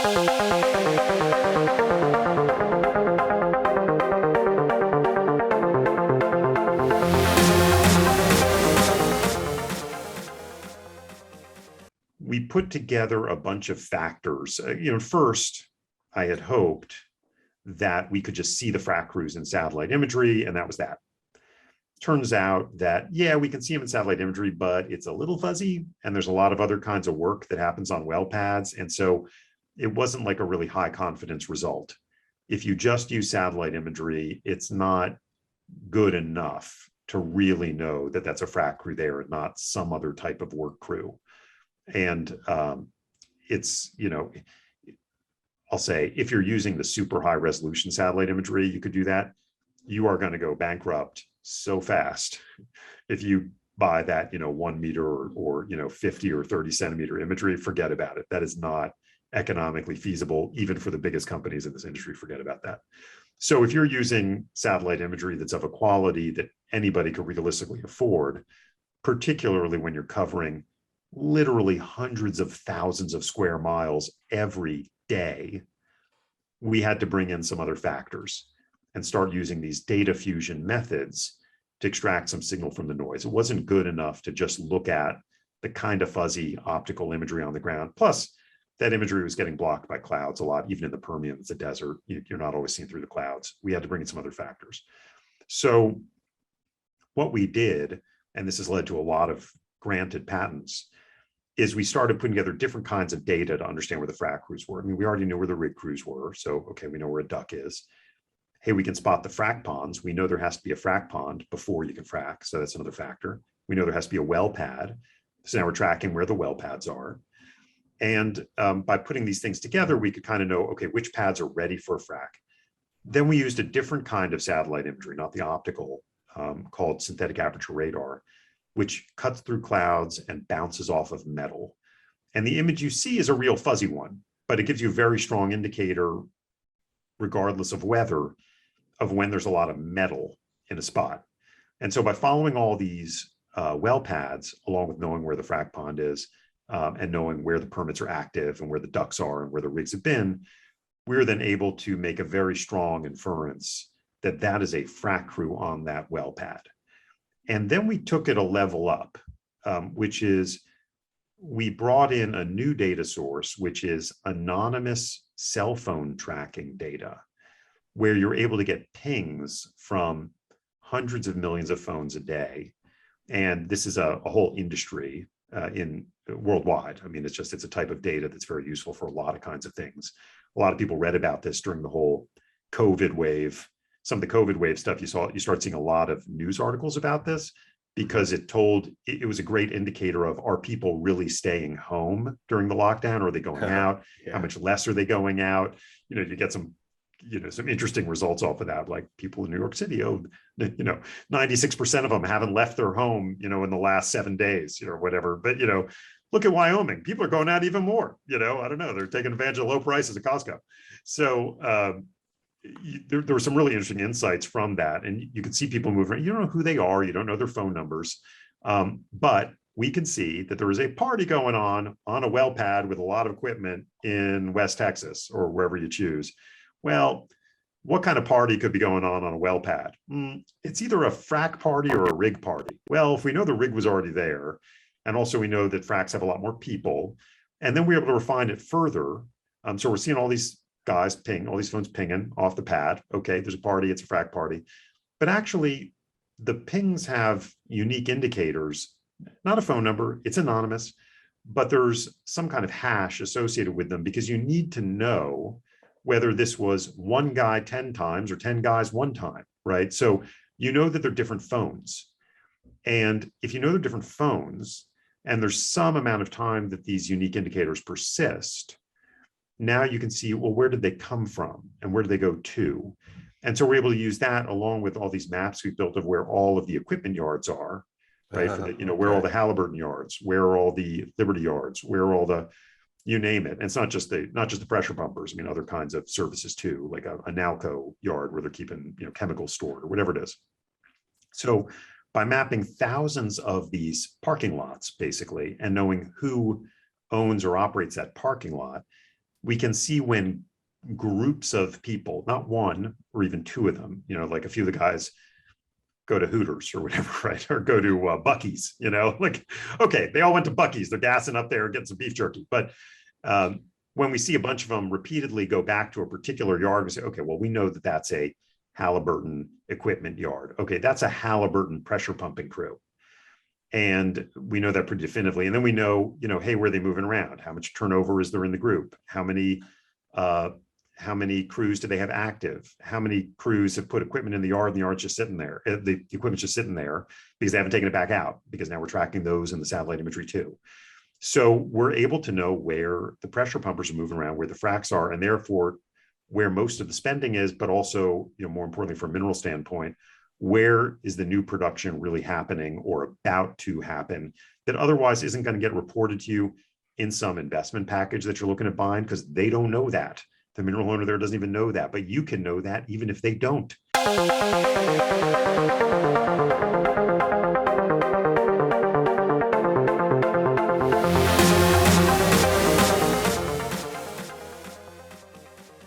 We put together a bunch of factors. First, I had hoped that we could just see the frac crews in satellite imagery, and that was that. Turns out that, yeah, we can see them in satellite imagery, but it's a little fuzzy, and there's a lot of other kinds of work that happens on well pads. And so it wasn't like a really high confidence result. If you just use satellite imagery, it's not good enough to really know that that's a frac crew there and not some other type of work crew. And it's, I'll say, if you're using the super high resolution satellite imagery, you could do that. You are going to go bankrupt so fast if you buy that 1 meter or 50 or 30 centimeter imagery. Forget about it. That is not economically feasible, even for the biggest companies in this industry. Forget about that. So if you're using satellite imagery that's of a quality that anybody could realistically afford, particularly when you're covering literally hundreds of thousands of square miles every day, we had to bring in some other factors and start using these data fusion methods to extract some signal from the noise. It wasn't good enough to just look at the kind of fuzzy optical imagery on the ground. Plus, that imagery was getting blocked by clouds a lot. Even in the Permian, it's a desert. You're not always seeing through the clouds. We had to bring in some other factors. So what we did, and this has led to a lot of granted patents, is we started putting together different kinds of data to understand where the frac crews were. I mean, we already knew where the rig crews were. So, okay, we know where a duck is. Hey, we can spot the frac ponds. We know there has to be a frac pond before you can frac. So that's another factor. We know there has to be a well pad. So now we're tracking where the well pads are. And by putting these things together, we could kind of know, okay, which pads are ready for a frac. Then we used a different kind of satellite imagery, not the optical, called synthetic aperture radar, which cuts through clouds and bounces off of metal. And the image you see is a real fuzzy one, but it gives you a very strong indicator, regardless of weather, of when there's a lot of metal in a spot. And so by following all these well pads, along with knowing where the frac pond is, and knowing where the permits are active and where the ducks are and where the rigs have been, we were then able to make a very strong inference that that is a frac crew on that well pad. And then we took it a level up, which is we brought in a new data source, which is anonymous cell phone tracking data, where you're able to get pings from hundreds of millions of phones a day. And this is a whole industry in worldwide. I mean, it's a type of data that's very useful for a lot of kinds of things. A lot of people read about this during the whole COVID wave. Some of the COVID wave stuff you start seeing a lot of news articles about this, because it was a great indicator of, are people really staying home during the lockdown? Or are they going out? Yeah. How much less are they going out? You get some interesting results off of that, like people in New York City, 96% of them haven't left their home, in the last 7 days, or whatever. But, look at Wyoming. People are going out even more, I don't know. They're taking advantage of low prices at Costco. So there were some really interesting insights from that. And you can see people move around. You don't know who they are. You don't know their phone numbers. But we can see that there is a party going on a well pad with a lot of equipment in West Texas or wherever you choose. Well, what kind of party could be going on a well pad? It's either a frac party or a rig party. Well, if we know the rig was already there, and also we know that fracs have a lot more people, and then we're able to refine it further. So we're seeing all these guys all these phones pinging off the pad. Okay, there's a party, it's a frac party. But actually, the pings have unique indicators, not a phone number, it's anonymous, but there's some kind of hash associated with them, because you need to know whether this was one guy 10 times or 10 guys one time, right? So you know that they're different phones. And if you know they're different phones, and there's some amount of time that these unique indicators persist, now you can see, well, where did they come from and where do they go to? And so we're able to use that along with all these maps we've built of where all of the equipment yards are, right? Where all the Halliburton yards, where are all the Liberty yards, where are all the, you name it. And it's not just the pressure pumpers. I mean, other kinds of services too, like a Nalco yard where they're keeping, chemicals stored or whatever it is. So by mapping thousands of these parking lots, basically, and knowing who owns or operates that parking lot, We can see when groups of people, not one or even two of them, like a few of the guys go to Hooters or whatever, right? Or go to Buc-ee's, like, okay, they all went to Buc-ee's. They're gassing up there and getting some beef jerky. But when we see a bunch of them repeatedly go back to a particular yard, we say, okay, well, we know that that's a Halliburton equipment yard. Okay, that's a Halliburton pressure pumping crew. And we know that pretty definitively. And then we know, hey, where are they moving around? How much turnover is there in the group? How many crews do they have active? How many crews have put equipment in the yard and the yard's just sitting there? The equipment's just sitting there because they haven't taken it back out, because now we're tracking those in the satellite imagery too. So we're able to know where the pressure pumpers are moving around, where the fracs are, and therefore where most of the spending is, but also, more importantly, from a mineral standpoint, where is the new production really happening or about to happen that otherwise isn't going to get reported to you in some investment package that you're looking at buying, because they don't know that. The mineral owner there doesn't even know that, but you can know that even if they don't.